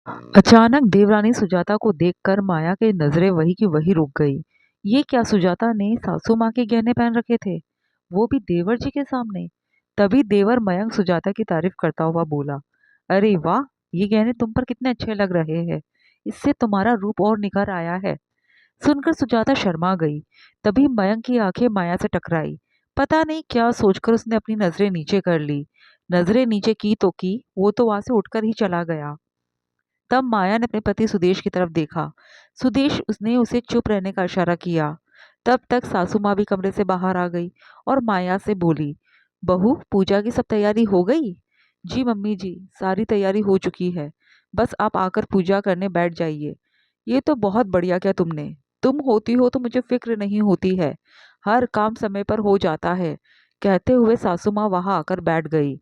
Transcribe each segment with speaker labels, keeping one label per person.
Speaker 1: अचानक देवरानी सुजाता को देखकर माया की नजरें वही की वही रुक गई। ये क्या, सुजाता ने सासू माँ के गहने पहन रखे थे, वो भी देवर जी के सामने। तभी देवर मयंक सुजाता की तारीफ करता हुआ बोला, अरे वाह, ये गहने तुम पर कितने अच्छे लग रहे हैं, इससे तुम्हारा रूप और निखर आया है। सुनकर सुजाता शर्मा गई। तभी मयंक की आंखें माया से टकराई। पता नहीं क्या सोचकर उसने अपनी नजरें नीचे कर ली। नजरें नीचे की तो की, वो तो वहां से उठकर ही चला गया। तब माया ने अपने पति सुदेश की तरफ देखा। सुदेश उसने उसे चुप रहने का इशारा किया। तब तक सासू माँ भी कमरे से बाहर आ गई और माया से बोली, बहू, पूजा की सब तैयारी हो गई? जी मम्मी जी, सारी तैयारी हो चुकी है, बस आप आकर पूजा करने बैठ जाइए। ये तो बहुत बढ़िया किया तुमने, तुम होती हो तो मुझे फिक्र नहीं होती है, हर काम समय पर हो जाता है। कहते हुए सासू माँ वहां आकर बैठ गई।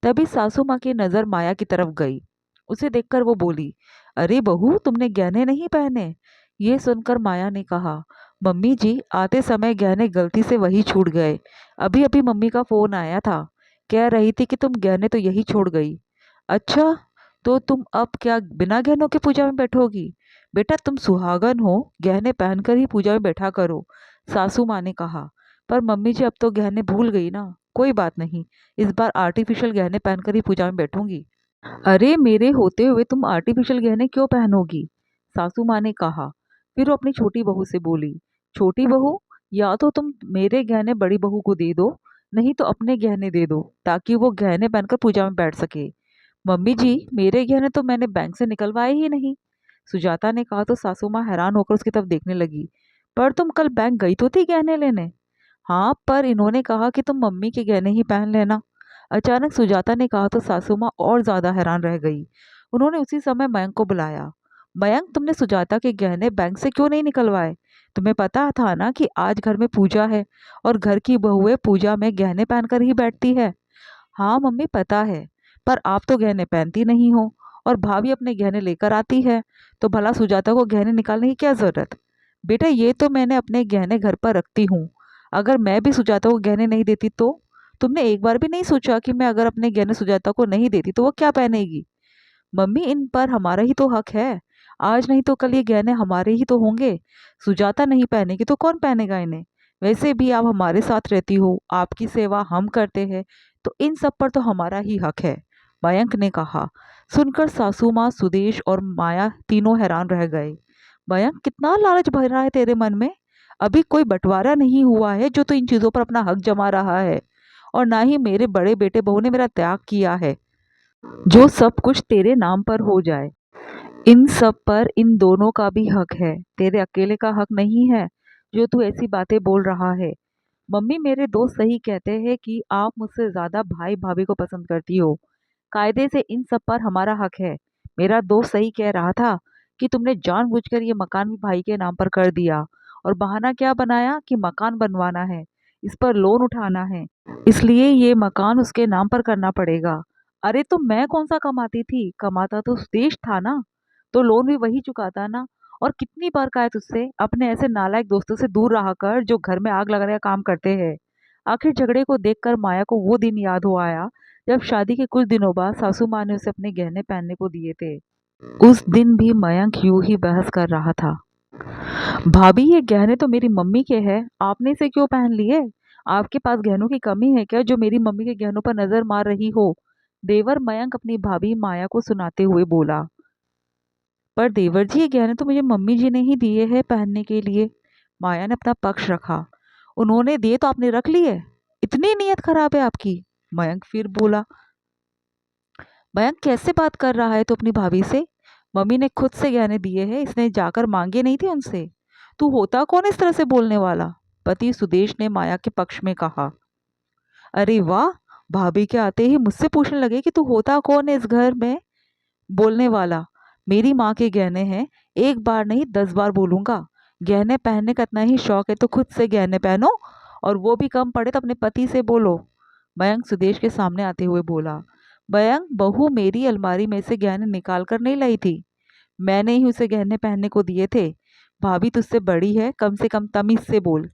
Speaker 1: तभी सासू माँ की नजर माया की तरफ गई। उसे देखकर वो बोली, अरे बहू, तुमने गहने नहीं पहने? ये सुनकर माया ने कहा, मम्मी जी, आते समय गहने गलती से वही छूट गए। अभी अभी मम्मी का फोन आया था, कह रही थी कि तुम गहने तो यही छोड़ गई। अच्छा, तो तुम अब क्या बिना गहनों के पूजा में बैठोगी? बेटा, तुम सुहागन हो, गहने पहनकर ही पूजा में बैठा करो, सासू माँ ने कहा। पर मम्मी जी, अब तो गहने भूल गई ना, कोई बात नहीं, इस बार आर्टिफिशियल गहने पहनकर ही पूजा में बैठूंगी। अरे, मेरे होते हुए तुम आर्टिफिशियल गहने क्यों पहनोगी? सासू माँ ने कहा। फिर वो अपनी छोटी बहू से बोली, छोटी बहू, या तो तुम मेरे गहने बड़ी बहू को दे दो, नहीं तो अपने गहने दे दो, ताकि वो गहने पहनकर पूजा में बैठ सके। मम्मी जी, मेरे गहने तो मैंने बैंक से निकलवाए ही नहीं, सुजाता ने कहा। तो सासू माँ हैरान होकर उसकी तरफ देखने लगी। पर तुम कल बैंक गई तो थी गहने लेने। हाँ, पर इन्होंने कहा कि तुम मम्मी के गहने ही पहन लेना, अचानक सुजाता ने कहा। तो सासू माँ और ज्यादा हैरान रह गई। उन्होंने उसी समय मयंक को बुलाया। मयंक, तुमने सुजाता के गहने बैंक से क्यों नहीं निकलवाए? तुम्हें पता था ना कि आज घर में पूजा है और घर की बहुएं पूजा में गहने पहनकर ही बैठती है। हाँ मम्मी, पता है, पर आप तो गहने पहनती नहीं हो और भाभी अपने गहने लेकर आती है, तो भला सुजाता को गहने निकालने की क्या जरूरत? बेटा, ये तो मैंने अपने गहने घर पर रखती हूँ, अगर मैं भी सुजाता को गहने नहीं देती तो? तुमने एक बार भी नहीं सोचा कि मैं अगर अपने गहने सुजाता को नहीं देती तो वो क्या पहनेगी? मम्मी, इन पर हमारा ही तो हक है, आज नहीं तो कल ये गहने हमारे ही तो होंगे। सुजाता नहीं पहनेगी तो कौन पहनेगा इन्हें? वैसे भी आप हमारे साथ रहती हो, आपकी सेवा हम करते हैं, तो इन सब पर तो हमारा ही हक है, मयंक ने कहा। सुनकर सासू माँ, सुदेश और माया तीनों हैरान रह गए। मयंक, कितना लालच भरा है तेरे मन में? अभी कोई बंटवारा नहीं हुआ है जो तू इन चीजों पर अपना हक जमा रहा है, और ना ही मेरे बड़े बेटे बहू ने मेरा त्याग किया है जो सब कुछ तेरे नाम पर हो जाए। इन सब पर इन दोनों का भी हक है, तेरे अकेले का हक नहीं है जो तू ऐसी बातें बोल रहा है। मम्मी, मेरे दोस्त सही कहते हैं कि आप मुझसे ज्यादा भाई भाभी को पसंद करती हो, कायदे से इन सब पर हमारा हक है। मेरा दोस्त सही कह रहा था कि तुमने जानबूझकर ये मकान भी भाई के नाम पर कर दिया, और बहाना क्या बनाया कि मकान बनवाना है, इस पर लोन उठाना है, इसलिए ये मकान उसके नाम पर करना पड़ेगा। अरे, तो मैं कौन सा कमाती थी, कमाता तो सुदेश था ना, तो लोन भी वही चुकाता ना। और कितनी बार कहा है तुझसे, अपने ऐसे नालायक दोस्तों से दूर रहा कर जो घर में आग लगाने का काम करते हैं। आखिर झगड़े को देखकर माया को वो दिन याद हो आया जब शादी के कुछ दिनों बाद सासू माँ ने उसे अपने गहने पहनने को दिए थे। उस दिन भी मयंक यूं ही बहस कर रहा था, भाभी, ये गहने तो मेरी मम्मी के हैं, आपने इसे क्यों पहन लिए? आपके पास गहनों की कमी है क्या जो मेरी मम्मी के गहनों पर नजर मार रही हो? देवर मयंक अपनी भाभी माया को सुनाते हुए बोला। पर देवर जी, ये गहने तो मुझे मम्मी जी ने ही दिए हैं पहनने के लिए। माया ने अपना पक्ष रखा। उन्होंने दिए तो आपने रख लिए? इतनी नीयत खराब है आपकी? मयंक फिर बोला। मयंक, कैसे बात कर रहा है तू अपनी भाभी से? मम्मी ने खुद से गहने दिए हैं, इसने जाकर मांगे नहीं थे उनसे। तू होता कौन इस तरह से बोलने वाला? पति सुदेश ने माया के पक्ष में कहा। अरे वाह, भाभी के आते ही मुझसे पूछने लगे कि तू होता कौन है इस घर में बोलने वाला। मेरी माँ के गहने हैं, एक बार नहीं 10 बार बोलूंगा। गहने पहनने का इतना ही शौक है तो खुद से गहने पहनो, और वो भी कम पड़े तो अपने पति से बोलो, मयंक सुदेश के सामने आते हुए बोला। मयंक, बहू मेरी अलमारी में से गहने निकाल कर नहीं लाई थी, मैंने ही उसे गहने पहनने को दिए थे। भाभी तुझसे बड़ी है, कम से कम तमीज से बोल।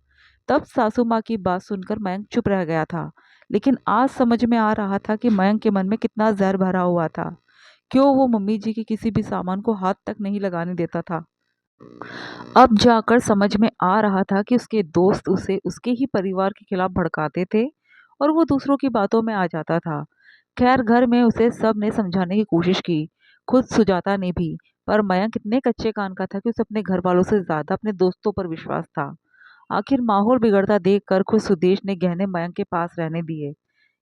Speaker 1: तब सासू माँ की बात सुनकर मयंक चुप रह गया था, लेकिन आज समझ में आ रहा था कि मयंक के मन में कितना जहर भरा हुआ था। क्यों वो मम्मी जी के किसी भी सामान को हाथ तक नहीं लगाने देता था। अब जाकर समझ में आ रहा था कि उसके दोस्त उसे उसके ही परिवार के खिलाफ भड़काते थे और वो दूसरों की बातों में आ जाता था। खैर घर में उसे सब ने समझाने की कोशिश की, खुद सुजाता ने भी, पर मयंक इतने कच्चे कान का था कि उसे अपने घर वालों से ज्यादा अपने दोस्तों पर विश्वास था। आखिर माहौल बिगड़ता देखकर खुद सुदेश ने गहने मयंक के पास रहने दिए,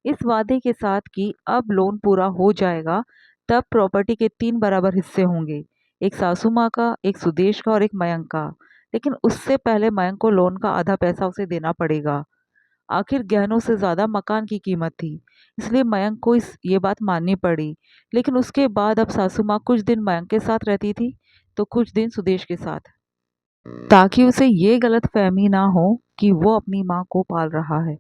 Speaker 1: इस वादे के साथ कि अब लोन पूरा हो जाएगा तब प्रॉपर्टी के 3 बराबर हिस्से होंगे, एक सासू माँ का, एक सुदेश का और एक मयंक का। लेकिन उससे पहले मयंक को लोन का आधा पैसा उसे देना पड़ेगा। आखिर गहनों से ज्यादा मकान की कीमत थी, इसलिए मयंक को इस ये बात माननी पड़ी। लेकिन उसके बाद अब सासू माँ कुछ दिन मयंक के साथ रहती थी तो कुछ दिन सुदेश के साथ, ताकि उसे ये गलत फहमी ना हो कि वो अपनी माँ को पाल रहा है।